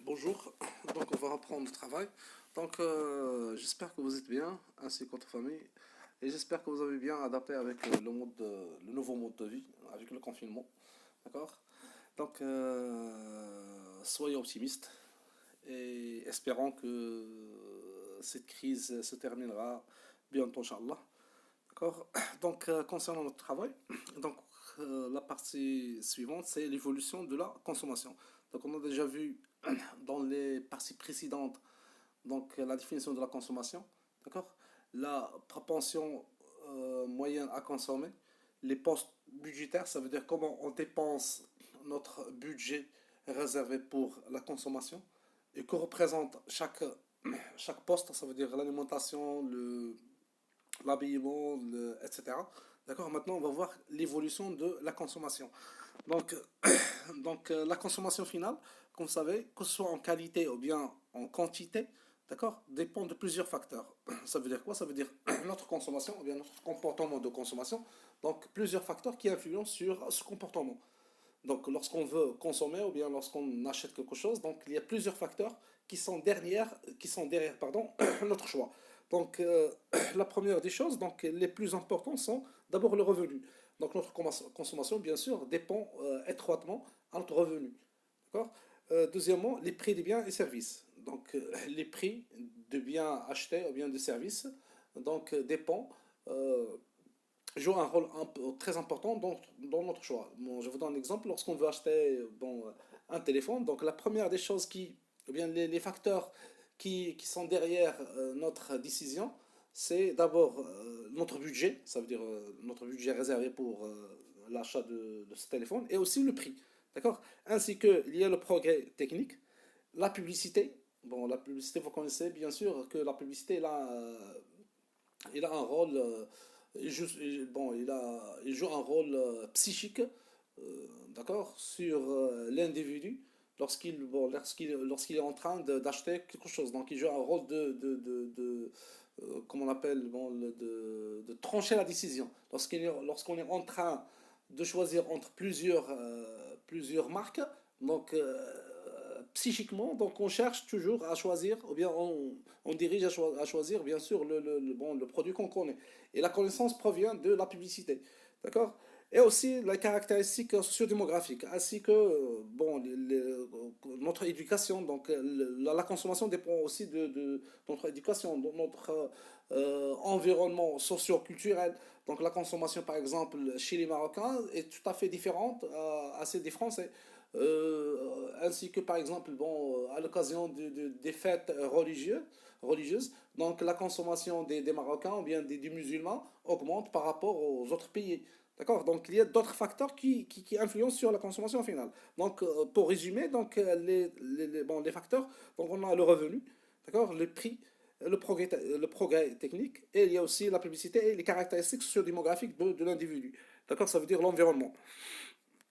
Bonjour, donc on va reprendre le travail. Donc j'espère que vous êtes bien, ainsi que votre famille, et j'espère que vous avez bien adapté avec le nouveau mode de vie, avec le confinement. D'accord? Donc soyez optimistes et espérons que cette crise se terminera bientôt, Inch'Allah. D'accord? Donc concernant notre travail, donc la partie suivante, c'est l'évolution de la consommation. Donc on a déjà vu dans les parties précédentes donc la définition de la consommation, d'accord? La propension moyenne à consommer, les postes budgétaires, ça veut dire comment on dépense notre budget réservé pour la consommation et que représente chaque poste, ça veut dire l'alimentation, l'habillement, etc. D'accord? Maintenant, on va voir l'évolution de la consommation. Donc, la consommation finale, comme vous savez, que ce soit en qualité ou bien en quantité, d'accord, dépend de plusieurs facteurs. Ça veut dire quoi? Ça veut dire notre consommation ou bien notre comportement de consommation. Donc, plusieurs facteurs qui influencent sur ce comportement. Donc, lorsqu'on veut consommer ou bien lorsqu'on achète quelque chose, donc il y a plusieurs facteurs qui sont derrière pardon, notre choix. Donc, la première des choses, donc les plus importants sont d'abord le revenu. Donc, notre consommation, bien sûr, dépend étroitement à notre revenu. D'accord? Deuxièmement, les prix des biens et services. Donc, les prix de biens achetés ou bien de services donc, dépend euh, joue un rôle très important dans notre choix. Bon, je vous donne un exemple. Lorsqu'on veut acheter un téléphone, donc la première des choses ou bien les facteurs qui sont derrière notre décision, c'est d'abord notre budget, ça veut dire notre budget réservé pour l'achat de ce téléphone, et aussi le prix. D'accord? Ainsi qu'il y a le progrès technique, la publicité. Bon, la publicité, vous connaissez bien sûr que la publicité, il a un rôle, il joue un rôle psychique, d'accord, sur l'individu lorsqu'il est en train d'acheter quelque chose. Donc il joue un rôle comment on appelle, de trancher la décision. Lorsqu'on est en train de choisir entre plusieurs marques, donc psychiquement, donc on cherche toujours à choisir, ou bien on dirige à choisir, bien sûr, le produit qu'on connaît. Et la connaissance provient de la publicité. D'accord? Et aussi les caractéristiques sociodémographiques, ainsi que notre éducation. Donc la consommation dépend aussi de notre éducation, de notre environnement socio-culturel. Donc la consommation, par exemple, chez les Marocains est tout à fait différente à celle des Français. Ainsi que par exemple à l'occasion des fêtes religieuses, donc la consommation des Marocains ou bien des musulmans augmente par rapport aux autres pays. D'accord? Donc il y a d'autres facteurs qui influencent sur la consommation finale. Donc pour résumer, donc, les facteurs, donc on a le revenu, d'accord? Le prix, le progrès technique, et il y a aussi la publicité et les caractéristiques sociodémographiques de l'individu. D'accord? Ça veut dire l'environnement.